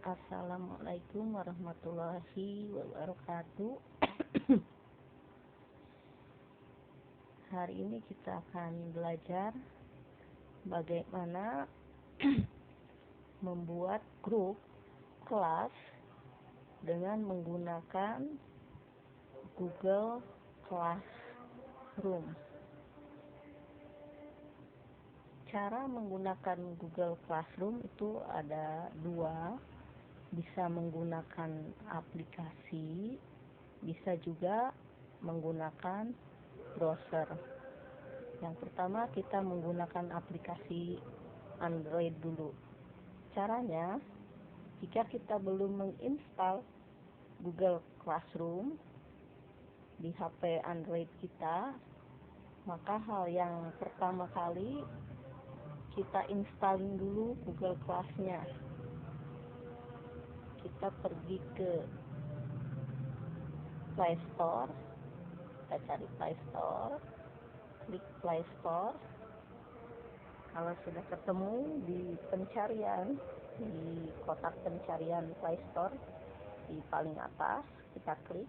Assalamualaikum warahmatullahi wabarakatuh. Hari ini kita akan belajar bagaimana membuat grup kelas dengan menggunakan Google Classroom. Cara menggunakan Google Classroom itu ada dua, bisa menggunakan aplikasi, bisa juga menggunakan browser. Yang pertama kita menggunakan aplikasi Android dulu. Caranya, jika kita belum menginstal Google Classroom di HP Android kita, maka hal yang pertama kali kita instalin dulu Google Class-nya. Kita pergi ke Play Store, kita cari Play Store, klik Play Store. Kalau sudah ketemu di pencarian, di kotak pencarian Play Store di paling atas, kita klik,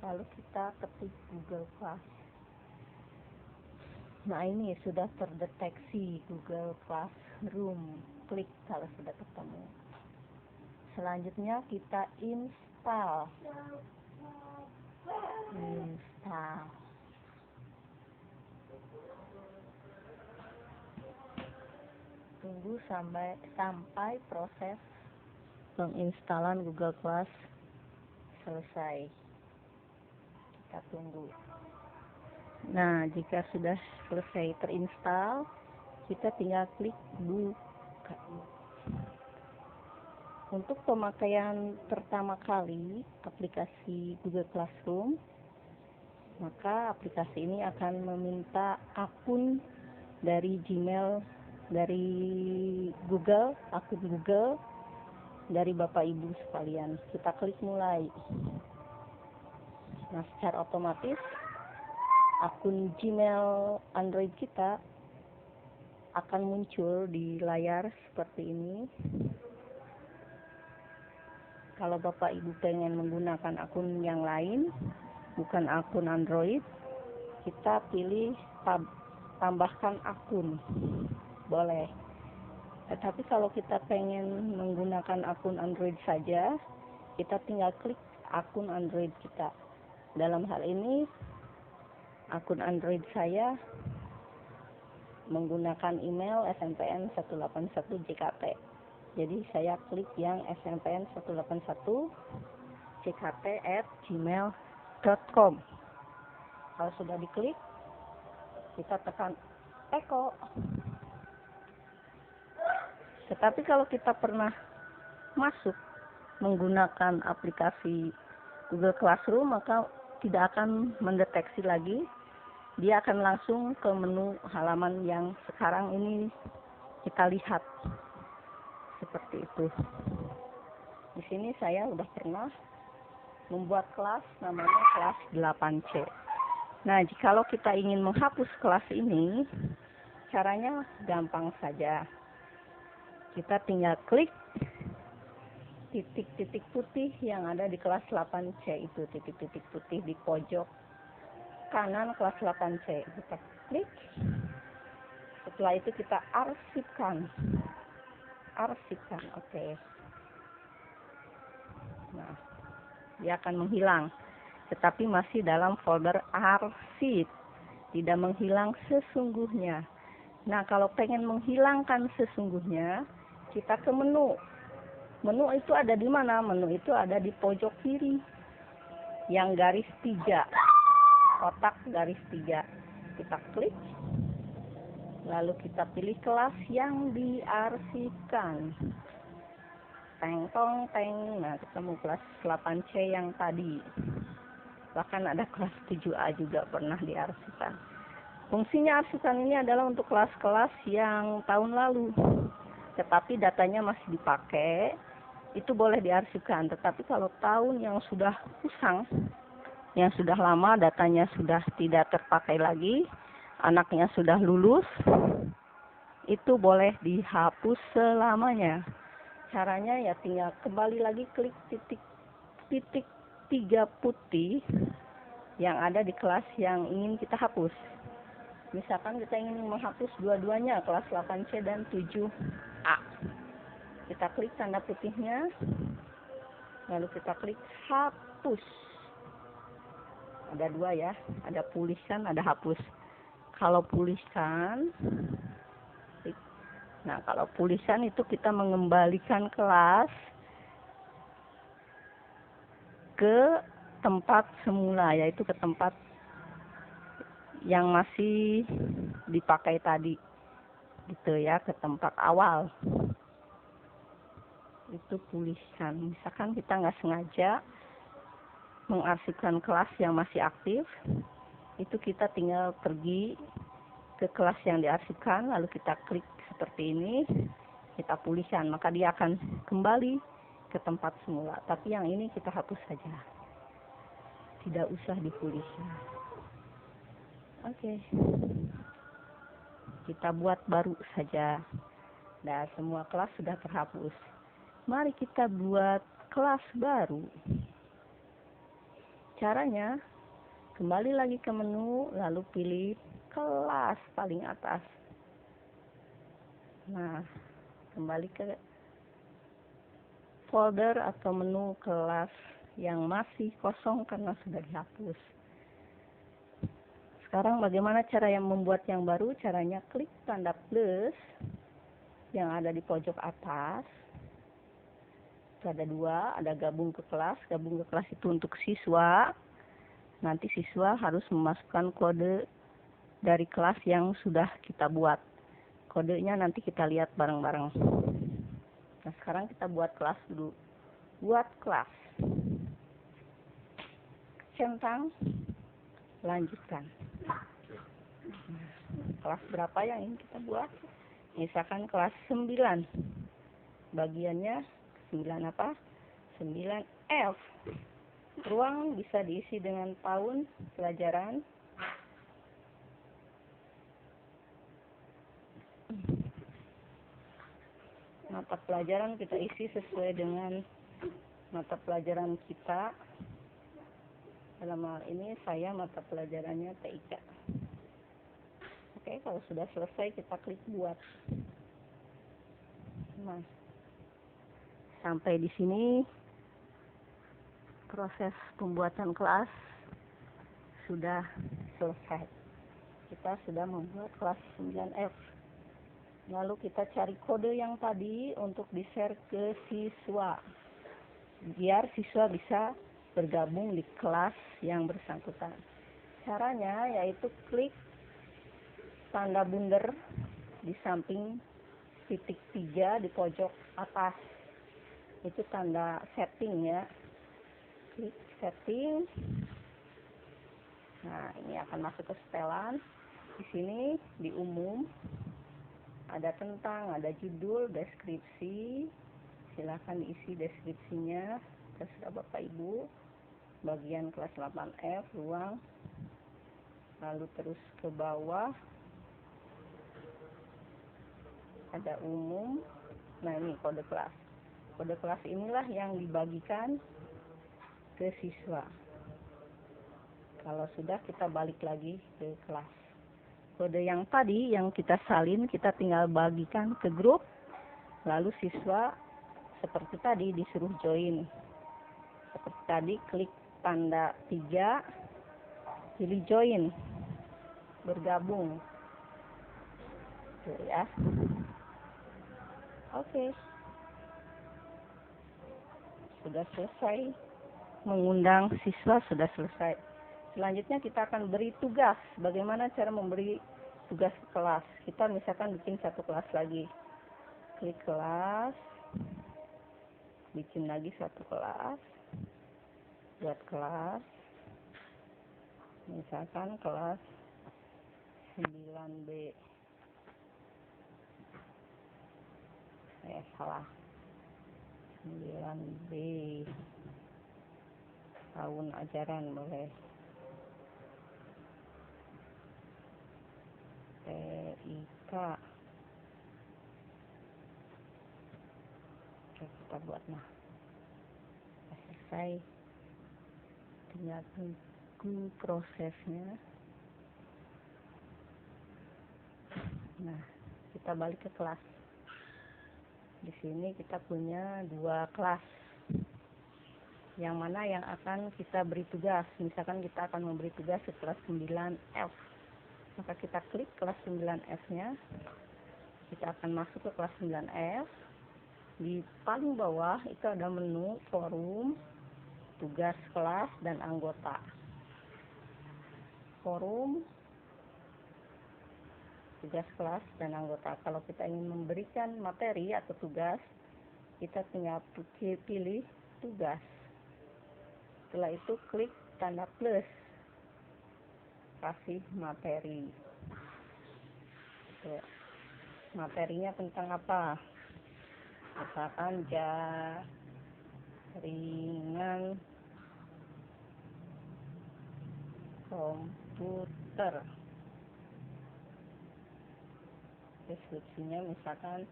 lalu kita ketik Google Class. Nah, ini sudah terdeteksi Google Classroom. Klik kalau sudah ketemu. Selanjutnya kita install. Tunggu sampai proses penginstalan Google Class selesai. Kita tunggu. Nah, jika sudah selesai terinstall, kita tinggal klik buka. Untuk pemakaian pertama kali aplikasi Google Classroom, maka aplikasi ini akan meminta akun dari Gmail, dari Google, akun Google dari Bapak Ibu sekalian. Kita klik mulai. Nah, secara otomatis akun Gmail Android kita akan muncul di layar seperti ini. Kalau Bapak Ibu pengen menggunakan akun yang lain, bukan akun Android, kita pilih tambahkan akun, boleh. Tetapi kalau kita pengen menggunakan akun Android saja, kita tinggal klik akun Android kita. Dalam hal ini, akun Android saya menggunakan email SMPN 181 JKT. Jadi saya klik yang SMPN 181 JKT@gmail.com. Kalau sudah diklik, kita tekan Eko. Tetapi kalau kita pernah masuk menggunakan aplikasi Google Classroom, maka tidak akan mendeteksi lagi. Dia akan langsung ke menu halaman yang sekarang ini kita lihat. Seperti itu. Di sini saya udah pernah membuat kelas namanya kelas 8C. Nah, jikalau kita ingin menghapus kelas ini, caranya gampang saja. Kita tinggal klik titik-titik putih yang ada di kelas 8C itu, titik-titik putih di pojok kanan kelas 8C. Kita klik. Setelah itu kita arsipkan. Oke. Nah, dia akan menghilang. Tetapi masih dalam folder arsip. Tidak menghilang sesungguhnya. Nah, kalau pengen menghilangkan sesungguhnya, kita ke menu. Menu itu ada di mana? Menu itu ada di pojok kiri. Yang garis 3. Kotak garis 3. Kita klik. Lalu kita pilih kelas yang diarsipkan. Teng tong teng. Nah, ketemu kelas 8C yang tadi. Bahkan ada kelas 7A juga pernah diarsipkan. Fungsinya arsipkan ini adalah untuk kelas-kelas yang tahun lalu. Tetapi datanya masih dipakai, itu boleh diarsipkan. Tetapi kalau tahun yang sudah usang, yang sudah lama, datanya sudah tidak terpakai lagi, anaknya sudah lulus, itu boleh dihapus selamanya. Caranya ya tinggal kembali lagi klik titik 3 putih yang ada di kelas yang ingin kita hapus. Misalkan kita ingin menghapus dua-duanya, kelas 8C dan 7A. Kita klik tanda putihnya, lalu kita klik hapus. Ada dua ya, ada pulihkan, ada hapus. Kalau pulihkan, nah kalau pulihkan itu kita mengembalikan kelas ke tempat semula, yaitu ke tempat yang masih dipakai tadi, gitu ya, ke tempat awal. Itu pulihkan. Misalkan kita nggak sengaja mengarsipkan kelas yang masih aktif, itu kita tinggal pergi ke kelas yang diarsipkan, lalu kita klik seperti ini, kita pulihkan, maka dia akan kembali ke tempat semula. Tapi yang ini kita hapus saja, tidak usah dipulihkan. Oke, kita buat baru saja. Nah, semua kelas sudah terhapus. Mari kita buat kelas baru. Caranya, kembali lagi ke menu, lalu pilih kelas paling atas. Nah, kembali ke folder atau menu kelas yang masih kosong karena sudah dihapus. Sekarang bagaimana cara yang membuat yang baru? Caranya klik tanda plus yang ada di pojok atas. Itu ada dua, ada gabung ke kelas. Gabung ke kelas itu untuk siswa. Nanti siswa harus memasukkan kode dari kelas yang sudah kita buat. Kodenya nanti kita lihat bareng-bareng. Nah, sekarang kita buat kelas dulu. Buat kelas. Centang. Lanjutkan. Kelas berapa yang ingin kita buat? Misalkan kelas 9. Bagiannya 9 apa? 9F. Ruang bisa diisi dengan tahun pelajaran. Mata pelajaran kita isi sesuai dengan mata pelajaran kita. Dalam hal ini saya mata pelajarannya TIK. Oke, kalau sudah selesai kita klik buat. Nah, sampai di sini proses pembuatan kelas sudah selesai. Kita sudah membuat kelas 9F. Lalu kita cari kode yang tadi untuk di-share ke siswa, biar siswa bisa bergabung di kelas yang bersangkutan. Caranya yaitu klik tanda bundar di samping titik 3 di pojok atas. Itu tanda setting ya. Klik setting. Nah, ini akan masuk ke setelan. Di sini di umum ada tentang, ada judul, deskripsi. Silakan isi deskripsinya. Terserah Bapak Ibu. Bagian kelas 8F, ruang. Lalu terus ke bawah. Ada umum. Nah, ini kode kelas. Kode kelas inilah yang dibagikan ke siswa. Kalau sudah, kita balik lagi ke kelas. Kode yang tadi yang kita salin, kita tinggal bagikan ke grup. Lalu siswa seperti tadi disuruh join. Seperti tadi, klik tanda 3, pilih join, bergabung. Tuh ya. Oke. Sudah selesai. Mengundang siswa sudah selesai. Selanjutnya kita akan beri tugas. Bagaimana cara memberi tugas ke kelas? Kita misalkan bikin satu kelas lagi. Klik kelas. Bikin lagi satu kelas. Buat kelas. Misalkan kelas 9B. Salah. 9B. Tahun ajaran boleh. TIK. Oke. kita buat. Nah, selesai, tinggal tunggu prosesnya. Nah, kita balik ke kelas. Di sini kita punya 2 kelas. Yang mana yang akan kita beri tugas. Misalkan kita akan memberi tugas ke kelas 9F. Maka kita klik kelas 9F-nya. Kita akan masuk ke kelas 9F. Di paling bawah itu ada menu forum, tugas kelas, dan anggota. Forum, tugas kelas, dan anggota. Kalau kita ingin memberikan materi atau tugas, kita tinggal pilih tugas. Setelah itu klik tanda plus, kasih materi. Tuh. Materinya tentang apa? Misalkan jaringan komputer. Deskripsinya misalkan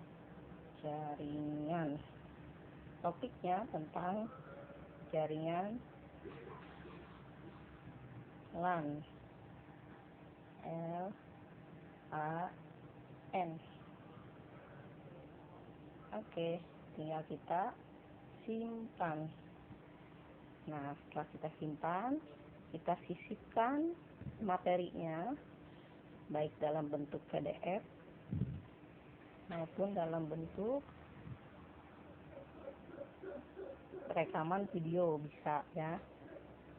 jaringan. Topiknya tentang jaringan LAN. LAN. Oke, tinggal kita simpan. Nah, setelah kita simpan, kita sisipkan materinya, baik dalam bentuk PDF maupun dalam bentuk rekaman video, bisa ya.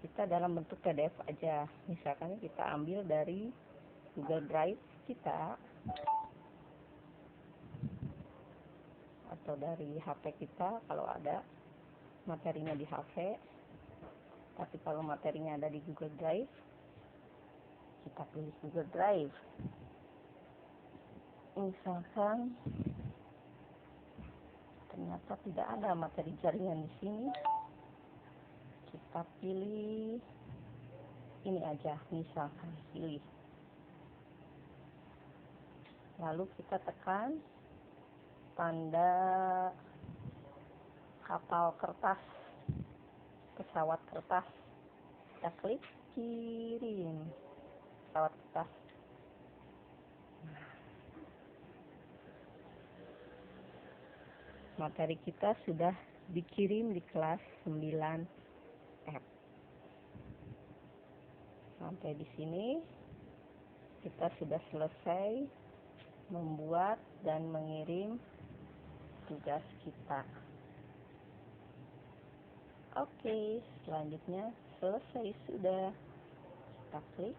Kita dalam bentuk PDF aja. Misalkan kita ambil dari Google Drive kita atau dari HP kita kalau ada materinya di HP. Tapi kalau materinya ada di Google Drive, kita pilih Google Drive. Misalkan ternyata tidak ada materi jaringan di sini, kita pilih ini aja, misalkan pilih. Lalu kita tekan tanda kapal kertas, pesawat kertas. Kita klik kirim pesawat kertas. Materi kita sudah dikirim di kelas 9F. Sampai di sini kita sudah selesai membuat dan mengirim tugas kita. Oke, selanjutnya selesai sudah. Kita klik